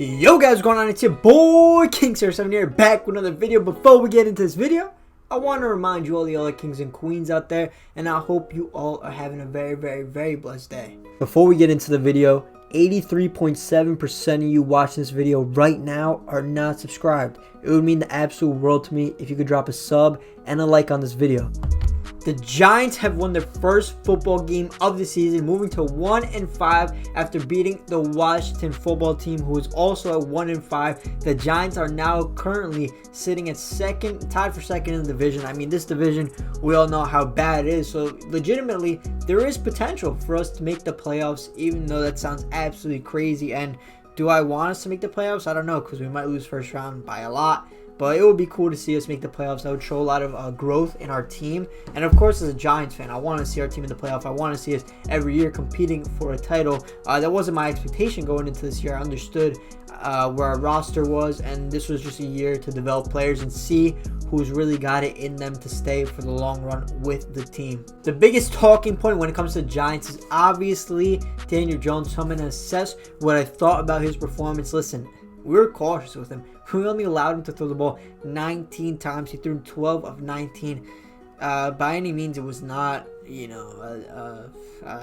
Yo guys, what's going on? It's your boy King07 here, back with another video. Before we get into this video, I want to remind you all the other kings and queens out there, and I hope you all are having a very blessed day. Before we get into the video, 83.7% of you watching this video right now are not subscribed. It would mean the absolute world to me if you could drop a sub and a like on this video. The Giants have won their first football game of the season, moving to 1-5 after beating the Washington football team, who is also at 1-5. The Giants are now currently sitting at tied for second in the division. I mean, this division, we all know how bad it is. So legitimately, there is potential for us to make the playoffs, even though that sounds absolutely crazy. And do I want us to make the playoffs? I don't know, because we might lose first round by a lot. But it would be cool to see us make the playoffs. That would show a lot of growth in our team. And of course, as a Giants fan, I want to see our team in the playoff. I want to see us every year competing for a title. That wasn't my expectation going into this year. I understood where our roster was, and this was just a year to develop players and see who's really got it in them to stay for the long run with the team. The biggest talking point when it comes to the Giants is obviously Daniel Jones. So I'm going to assess what I thought about his performance. Listen, we were cautious with him. We only allowed him to throw the ball 19 times. He threw 12 of 19. By any means, it was not, a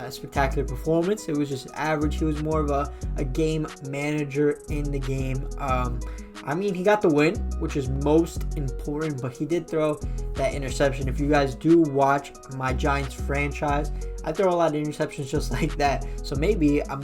spectacular performance. It was just average. He was more of a game manager in the game. I mean, he got the win, which is most important, but he did throw that interception. If you guys do watch my Giants franchise, I throw a lot of interceptions just like that. So maybe I'm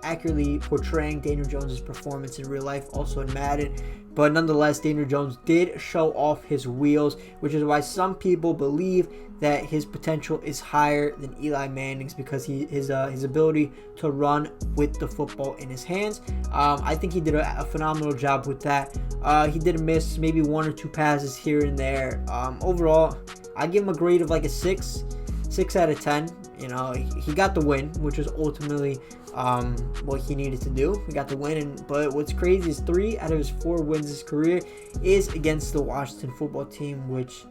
accurately portraying Daniel Jones' performance in real life, also in Madden. But nonetheless, Daniel Jones did show off his wheels, which is why some people believe that his potential is higher than Eli Manning's because his ability to run with the football in his hands. I think he did a phenomenal job with that. He did miss maybe one or two passes here and there. Overall, I give him a grade of like a 6 out of 10. You know, he got the win, which was ultimately what he needed to do. He got the win, but what's crazy is 3 out of his 4 wins his career is against the Washington football team, which,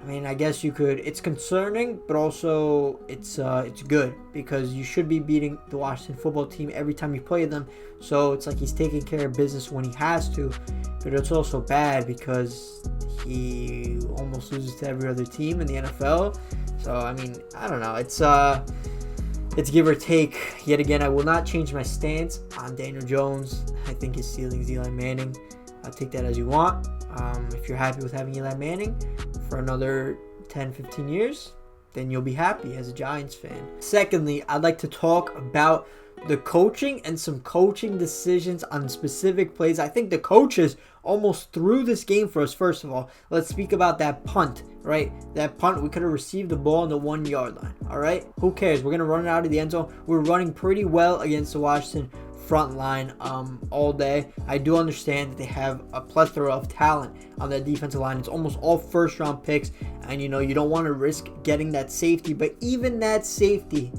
I mean, I guess you could. It's concerning, but also it's good because you should be beating the Washington football team every time you play them. So it's like he's taking care of business when he has to, but it's also bad because he almost loses to every other team in the NFL. So I mean, I don't know. It's give or take. Yet again, I will not change my stance on Daniel Jones. I think his ceiling is Eli Manning. I'll take that as you want. If you're happy with having Eli Manning for another 10-15 years, then you'll be happy as a Giants fan. Secondly, I'd like to talk about the coaching and some coaching decisions on specific plays. I think the coaches almost threw this game for us. First of all, let's speak about that punt, right? That punt, we could have received the ball on the 1 yard line, all right? Who cares? We're going to run it out of the end zone. We're running pretty well against the Washington front line all day. I do understand that they have a plethora of talent on that defensive line. It's almost all first round picks, and you don't want to risk getting that safety, but even that safety,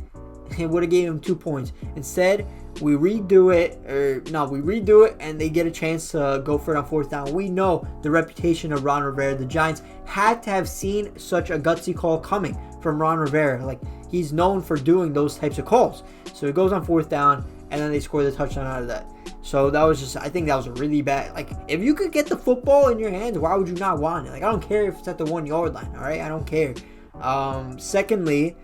it would have gave him 2 points. Instead, we redo it, and they get a chance to go for it on 4th down. We know the reputation of Ron Rivera. The Giants had to have seen such a gutsy call coming from Ron Rivera. Like, he's known for doing those types of calls. So it goes on 4th down, and then they score the touchdown out of that. So that was just, I think that was a really bad, like, if you could get the football in your hands, why would you not want it? Like, I don't care if it's at the 1 yard line, all right? I don't care. Secondly,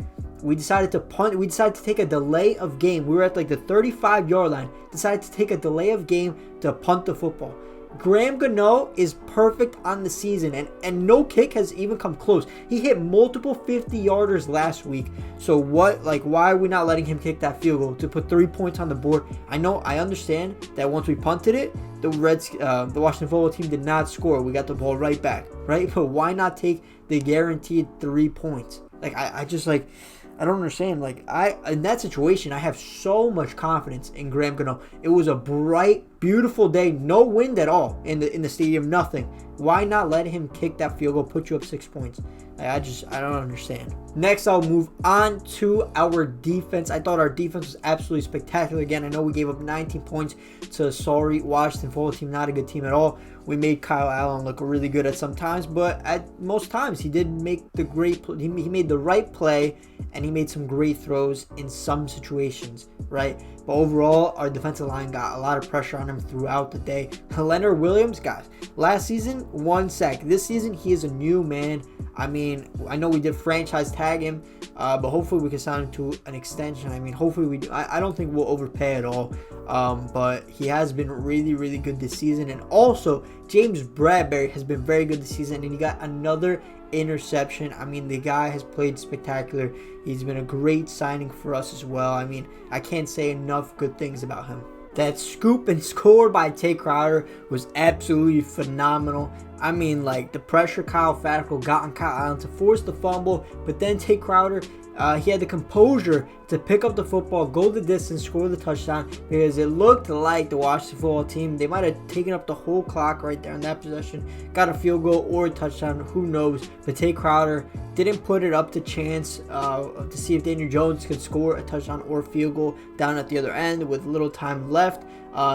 we decided to punt. We decided to take a delay of game. We were at like the 35-yard line. Decided to take a delay of game to punt the football. Graham Gano is perfect on the season, and no kick has even come close. He hit multiple 50-yarders last week. So what? Like, why are we not letting him kick that field goal to put 3 points on the board? I understand that once we punted it, the Washington football team did not score. We got the ball right back, right? But why not take the guaranteed 3 points? Like, I don't understand. Like, in that situation, I have so much confidence in Graham Gano. It was a bright, beautiful day, no wind at all in the stadium, nothing. Why not let him kick that field goal, put you up 6 points? I don't understand. Next, I'll move on to our defense. I thought our defense was absolutely spectacular. Again, I know we gave up 19 points to sorry Washington football team, not a good team at all. We made Kyle Allen look really good at some times, but at most times he did make he made the right play, and he made some great throws in some situations, right? But overall, our defensive line got a lot of pressure on him throughout the day. Leonard Williams, guys, last season, 1 sack. This season, he is a new man. I mean, I know we did franchise tag him, but hopefully we can sign him to an extension. I mean, hopefully we do. I don't think we'll overpay at all, but he has been really, really good this season. And also, James Bradbury has been very good this season, and he got another interception. I mean, the guy has played spectacular. He's been a great signing for us as well. I mean, I can't say enough good things about him. That scoop and score by Tay Crowder was absolutely phenomenal. I mean, like, the pressure Kyle Fackrell got on Kyle Allen to force the fumble, but then Tay Crowder, he had the composure to pick up the football, go the distance, score the touchdown, because it looked like the Washington football team, they might have taken up the whole clock right there in that possession, got a field goal or a touchdown, who knows. But Tay Crowder didn't put it up to chance to see if Daniel Jones could score a touchdown or field goal down at the other end with little time left.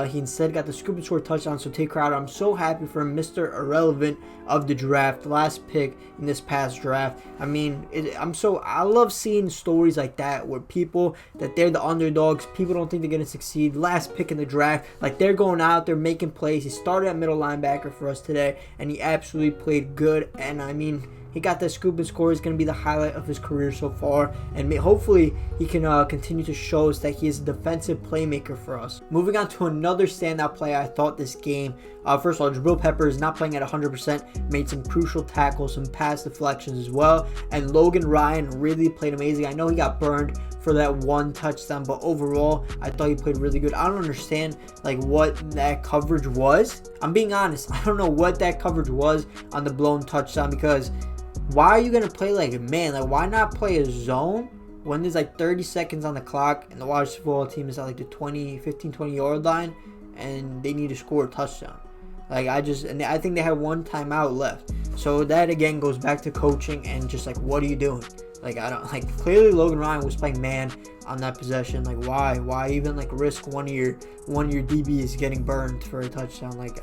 He instead got the scoop and score touchdown. So Tay Crowder, I'm so happy for him, Mr. Irrelevant of the draft, the last pick in this past draft. I mean, I love seeing stories like that where people, that they're the underdogs, people don't think they're going to succeed, last pick in the draft, like they're going out there making plays. He started at middle linebacker for us today, and he absolutely played good. And I mean, he got that scoop and score. Is going to be the highlight of his career so far, and hopefully he can continue to show us that he is a defensive playmaker for us. Moving on to another standout play, I thought this game. First of all, Jabril Pepper is not playing at 100%, made some crucial tackles, some pass deflections as well, and Logan Ryan really played amazing. I know he got burned for that 1 touchdown, but overall, I thought he played really good. I don't understand like what that coverage was. I'm being honest. I don't know what that coverage was on the blown touchdown, because why are you going to play like a man? Like, why not play a zone when there's like 30 seconds on the clock and the Washington football team is at like the 15-20 yard line and they need to score a touchdown? Like, I think they have 1 timeout left. So that again goes back to coaching and just like, what are you doing? Like, clearly Logan Ryan was playing man on that possession. Like, why even like risk one of your DBs getting burned for a touchdown? Like,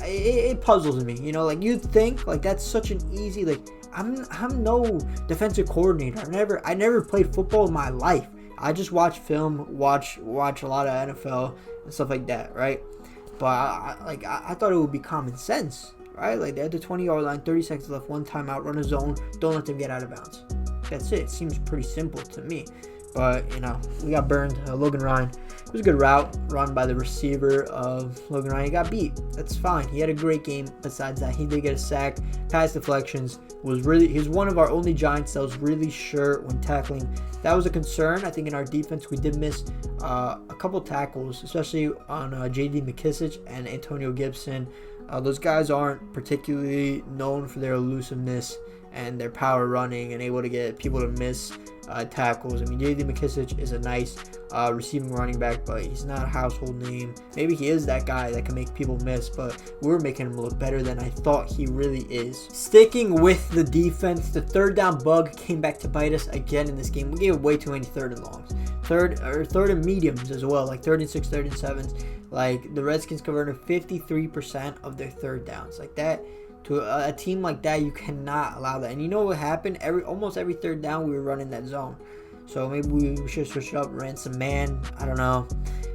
it puzzles me, you know. Like, you'd think like that's such an easy, like, I'm no defensive coordinator. I never played football in my life. I just watch film, watch a lot of NFL and stuff like that, right? But I thought it would be common sense, right? Like, they're at the 20-yard line, 30 seconds left, 1 timeout, run a zone, don't let them get out of bounds. That's it. It seems pretty simple to me. But, you know, we got burned. Logan Ryan, it was a good route run by the receiver of Logan Ryan. He got beat. That's fine. He had a great game. Besides that, he did get a sack. Pass deflections. He's one of our only Giants that was really sure when tackling. That was a concern. I think in our defense, we did miss a couple tackles, especially on J.D. McKissic and Antonio Gibson. Those guys aren't particularly known for their elusiveness and their power running and able to get people to miss tackles. I mean, J.D. McKissic is a nice receiving running back, but he's not a household name. Maybe he is that guy that can make people miss, but we're making him look better than I thought he really is. Sticking with the defense, the 3rd down bug came back to bite us again in this game. We gave way too many 3rd and longs. 3rd and mediums as well, like 3rd and 6, 3rd and 7s. Like, the Redskins converted 53% of their 3rd downs. Like that. To a team like that, you cannot allow that. And you know what happened? Almost every 3rd down, we were running that zone. So maybe we should switch it up, ran some man. I don't know.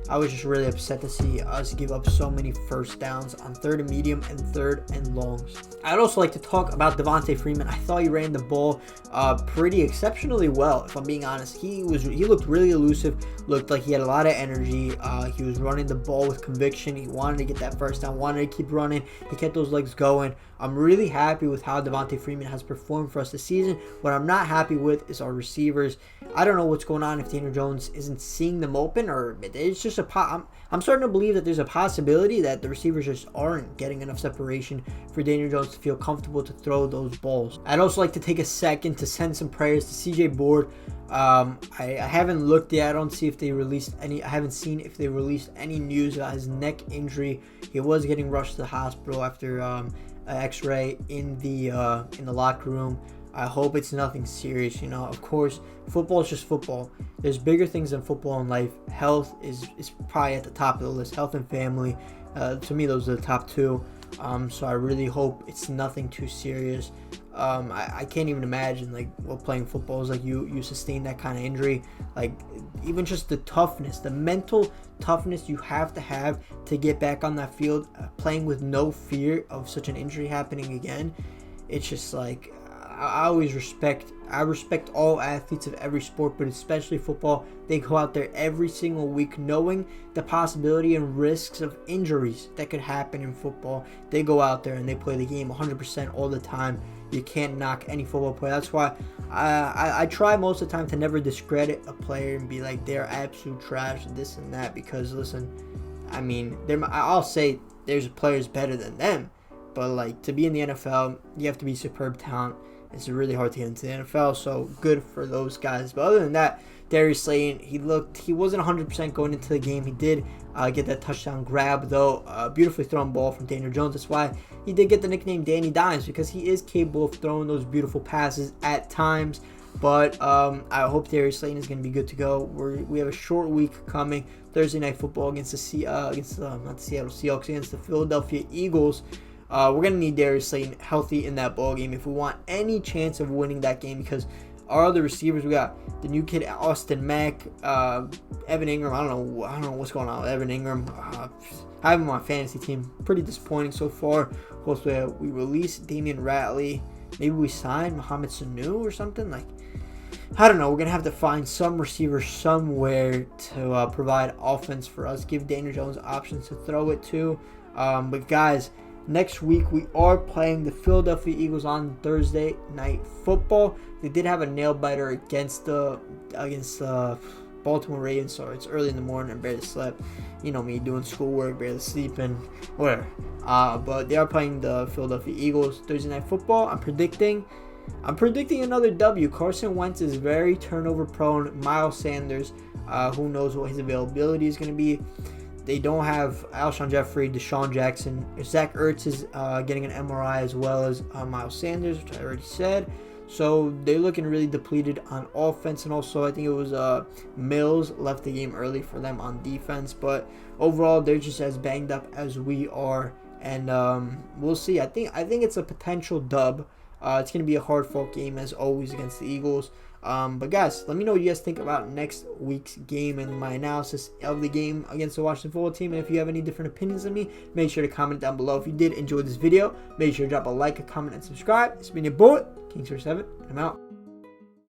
I was just really upset to see us give up so many 1st downs on 3rd and medium and 3rd and longs. I'd also like to talk about Devontae Freeman. I thought he ran the ball pretty exceptionally well, if I'm being honest. He looked really elusive, looked like he had a lot of energy. He was running the ball with conviction. He wanted to get that 1st down, wanted to keep running. He kept those legs going. I'm really happy with how Devontae Freeman has performed for us this season. What I'm not happy with is our receivers. I don't know what's going on if Daniel Jones isn't seeing them open, or it's just I'm starting to believe that there's a possibility that the receivers just aren't getting enough separation for Daniel Jones to feel comfortable to throw those balls. I'd also like to take a second to send some prayers to CJ Board. I haven't looked yet. I don't see if they released any. I haven't seen if they released any news about his neck injury. He was getting rushed to the hospital after X-ray in the locker room. I hope it's nothing serious. Of course, football is just football. There's bigger things than football in life. Health is probably at the top of the list. Health and family. To me, those are the top two. So I really hope it's nothing too serious. I can't even imagine playing football is like you sustain that kind of injury. Even just the toughness, the mental toughness you have to get back on that field, playing with no fear of such an injury happening again. It's just I respect all athletes of every sport, but especially football. They go out there every single week knowing the possibility and risks of injuries that could happen in football. They go out there and they play the game 100% all the time. You can't knock any football player. That's why I try most of the time to never discredit a player and be like they're absolute trash, this and that, because listen, I mean, I'll say there's players better than them, but to be in the NFL, you have to be superb talent. It's really hard to get into the NFL, so good for those guys. But other than that, Darius Slayton, he wasn't 100% going into the game. He did get that touchdown grab, though. Beautifully thrown ball from Daniel Jones. That's why he did get the nickname Danny Dimes, because he is capable of throwing those beautiful passes at times. But I hope Darius Slayton is going to be good to go. We have a short week coming. Thursday Night Football against the Philadelphia Eagles. We're going to need Darius Slayton healthy in that ball game if we want any chance of winning that game, because our other receivers, we got the new kid Austin Mack, Evan Ingram. I don't know what's going on with Evan Ingram. I have him on my fantasy team. Pretty disappointing so far. Hopefully we release Damian Ratley. Maybe we sign Mohamed Sanu or something. I don't know. We're going to have to find some receiver somewhere to provide offense for us. Give Daniel Jones options to throw it to. But guys, next week we are playing the Philadelphia Eagles on Thursday Night Football. They did have a nail biter against the Baltimore Ravens, so it's early in the morning. I barely slept. You know me, doing schoolwork, barely sleeping, whatever. But they are playing the Philadelphia Eagles Thursday Night Football. I'm predicting another W. Carson Wentz is very turnover prone. Miles Sanders, who knows what his availability is going to be. They don't have Alshon Jeffrey, Deshaun Jackson. Zach Ertz is getting an MRI, as well as Miles Sanders, which I already said. So they're looking really depleted on offense. And also, I think it was Mills left the game early for them on defense. But overall, they're just as banged up as we are. And we'll see. I think it's a potential dub. It's going to be a hard-fought game, as always, against the Eagles. But guys, let me know what you guys think about next week's game and my analysis of the game against the Washington football team. And if you have any different opinions than me, make sure to comment down below. If you did enjoy this video, make sure to drop a like, a comment, and subscribe. It's been your boy, King7, and I'm out.